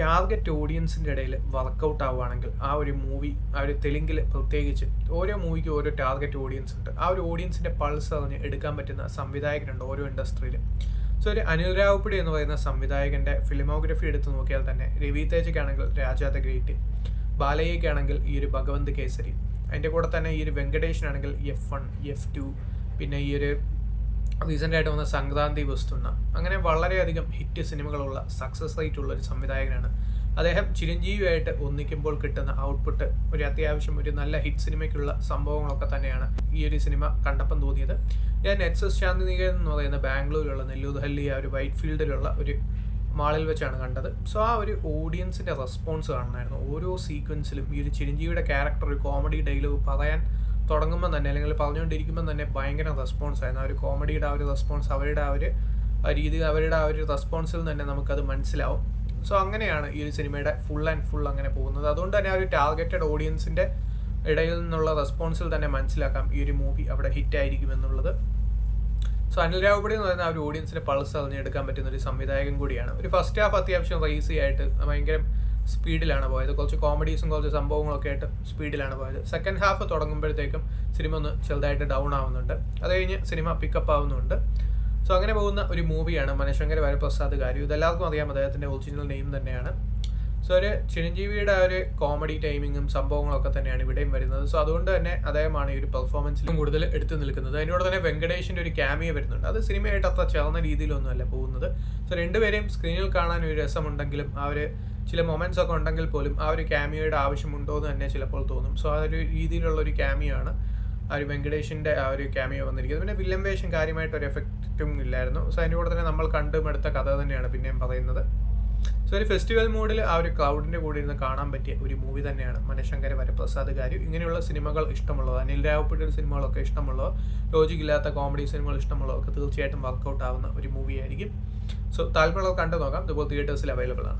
Target ഓഡിയൻസിൻ്റെ ഇടയിൽ workout ആവുകയാണെങ്കിൽ ആ ഒരു മൂവി ആ ഒരു തെലുങ്കിൽ പ്രത്യേകിച്ച് ഓരോ മൂവിക്കും ഓരോ ടാർഗറ്റ് ഓഡിയൻസ് ഉണ്ട്. ആ ഒരു ഓഡിയൻസിൻ്റെ പൾസ് അറിഞ്ഞ് എടുക്കാൻ പറ്റുന്ന സംവിധായകരുണ്ട് ഓരോ ഇൻഡസ്ട്രിയിലും. സോ ഒരു അനിൽ രാവുപ്പടി എന്ന് പറയുന്ന സംവിധായകൻ്റെ ഫിലിമോഗ്രഫി എടുത്ത് നോക്കിയാൽ തന്നെ രവി തേജയ്ക്കാണെങ്കിൽ രാജാ ദ ഗ്രേറ്റ്, ബാലയ്യയ്ക്കാണെങ്കിൽ ഈ ഒരു ഭഗവന്ത് കേസരി, അതിൻ്റെ കൂടെ തന്നെ ഈ ഒരു വെങ്കടേഷിനാണെങ്കിൽ F1, F2, പിന്നെ ഈ ഒരു റീസെൻ്റായിട്ട് വന്ന സംക്രാന്തി വസ്തുണ്ണ, അങ്ങനെ വളരെയധികം ഹിറ്റ് സിനിമകളുള്ള സക്സസ് റേറ്റ് ഉള്ള ഒരു സംവിധായകനാണ് അദ്ദേഹം. ചിരഞ്ജീവിയായിട്ട് ഒന്നിക്കുമ്പോൾ കിട്ടുന്ന ഔട്ട്പുട്ട് ഒരു അത്യാവശ്യം ഒരു നല്ല ഹിറ്റ് സിനിമയ്ക്കുള്ള സംഭവങ്ങളൊക്കെ തന്നെയാണ് ഈ ഒരു സിനിമ കണ്ടപ്പം തോന്നിയത്. ഞാൻ നെറ്റ്സസ് ശാന്തിനികേതൻ എന്ന് പറയുന്ന ബാംഗ്ലൂരിലുള്ള നെല്ലൂദഹല്ലി ആ ഒരു വൈറ്റ് ഫീൽഡിലുള്ള ഒരു മാളിൽ വെച്ചാണ് കണ്ടത്. സോ ആ ഒരു ഓഡിയൻസിൻ്റെ റെസ്പോൺസ് കാണണമായിരുന്നു. ഓരോ സീക്വൻസിലും ഈ ഒരു ചിരഞ്ജീവിയുടെ ക്യാരക്ടർ ഒരു കോമഡി ഡയലോഗ് പറയാൻ തുടങ്ങുമ്പോൾ തന്നെ അല്ലെങ്കിൽ പറഞ്ഞുകൊണ്ടിരിക്കുമ്പോൾ തന്നെ ഭയങ്കര റെസ്പോൺസ് ആയിരുന്നു. ആ ഒരു കോമഡിയുടെ ആ ഒരു റെസ്പോൺസ്, അവരുടെ ആ ഒരു രീതി, അവരുടെ ആ ഒരു റെസ്പോൺസിൽ തന്നെ നമുക്കത് മനസ്സിലാവും. സോ അങ്ങനെയാണ് ഈ ഒരു സിനിമയുടെ ഫുൾ ആൻഡ് ഫുൾ അങ്ങനെ പോകുന്നത്. അതുകൊണ്ട് തന്നെ ആ ഒരു ടാർഗറ്റഡ് ഓഡിയൻസിൻ്റെ ഇടയിൽ നിന്നുള്ള റെസ്പോൺസിൽ തന്നെ മനസ്സിലാക്കാം ഈ ഒരു മൂവി അവിടെ ഹിറ്റായിരിക്കും എന്നുള്ളത്. സോ അനിൽ രാവുപ്പടി എന്ന് പറയുന്ന ആ ഒരു ഓഡിയൻസിൻ്റെ പൾസ് അറിഞ്ഞെടുക്കാൻ പറ്റുന്ന ഒരു സംവിധായകൻ കൂടിയാണ്. ഒരു ഫസ്റ്റ് ഹാഫ് അത്യാവശ്യം റേസി ആയിട്ട് ഭയങ്കര സ്പീഡിലാണ് പോയത്, കുറച്ച് കോമഡീസും കുറച്ച് സംഭവങ്ങളൊക്കെ ആയിട്ട് സ്പീഡിലാണ് പോയത്. സെക്കൻഡ് ഹാഫ് തുടങ്ങുമ്പോഴത്തേക്കും സിനിമ ഒന്ന് ചെറുതായിട്ട് ഡൗൺ ആവുന്നുണ്ട്, അത് കഴിഞ്ഞ് സിനിമ പിക്കപ്പ് ആവുന്നുണ്ട്. സോ അങ്ങനെ പോകുന്ന ഒരു മൂവിയാണ് മനശങ്കര വരപ്രസാദ് ഗാരു. ഇതെല്ലാവർക്കും അറിയാം, അദ്ദേഹത്തിൻ്റെ ഒറിജിനൽ നെയിം തന്നെയാണ്. സോ ഒരു ചിരഞ്ജീവിയുടെ ആ ഒരു കോമഡി ടൈമിങ്ങും സംഭവങ്ങളൊക്കെ തന്നെയാണ് ഇവിടെയും വരുന്നത്. സോ അതുകൊണ്ട് തന്നെ അദ്ദേഹമാണ് ഈ ഒരു പെർഫോമൻസിലും കൂടുതൽ എടുത്തു നിൽക്കുന്നത്. അതിനോട് തന്നെ വെങ്കടേഷിൻ്റെ ഒരു ക്യാമിയോ വരുന്നുണ്ട്. അത് സിനിമയായിട്ട് അത്ര ചേർന്ന രീതിയിലൊന്നുമല്ല പോകുന്നത്. സോ രണ്ടുപേരെയും സ്ക്രീനിൽ കാണാൻ ഒരു രസമുണ്ടെങ്കിലും ആ ഒരു ചില മൊമെൻറ്റ്സ് ഒക്കെ ഉണ്ടെങ്കിൽ പോലും ആ ഒരു ക്യാമിയോയുടെ ആവശ്യമുണ്ടോ എന്ന് തന്നെ ചിലപ്പോൾ തോന്നും. സോ ആ ഒരു രീതിയിലുള്ള ഒരു ക്യാമിയോ ആണ് ആ ഒരു വെങ്കടേഷിൻ്റെ ആ ഒരു ക്യാമിയോ വന്നിരിക്കുന്നത്. പിന്നെ വില്ലൻ വേഷം കാര്യമായിട്ടൊരു എഫക്റ്റും ഇല്ലായിരുന്നു. സോ അതിൻ്റെ കൂടെ തന്നെ നമ്മൾ കണ്ടുമെടുത്ത കഥ തന്നെയാണ് പിന്നെയും പറയുന്നത്. സോ ഒരു ഫെസ്റ്റിവൽ മൂഡിൽ ആ ഒരു ക്രൗഡിൻ്റെ കൂടെ ഇരുന്ന് കാണാൻ പറ്റിയ ഒരു മൂവി തന്നെയാണ് മനശങ്കര വരപ്രസാദ് ഗാരു. ഇങ്ങനെയുള്ള സിനിമകൾ ഇഷ്ടമുള്ളത്, അനിൽ രാവുപ്പടിയുടെ സിനിമകളൊക്കെ ഇഷ്ടമുള്ളവർ, ലോജിക്കില്ലാത്ത കോമഡി സിനിമകൾ ഇഷ്ടമുള്ളവർക്ക് തീർച്ചയായിട്ടും വർക്കൗട്ട് ആവുന്ന ഒരു മൂവി ആയിരിക്കും. സോ താല്പര്യമുള്ളവർ കണ്ടു നോക്കാം. ഇതുപോലെ തിയേറ്റേഴ്സിൽ അവൈലബിൾ ആണ്.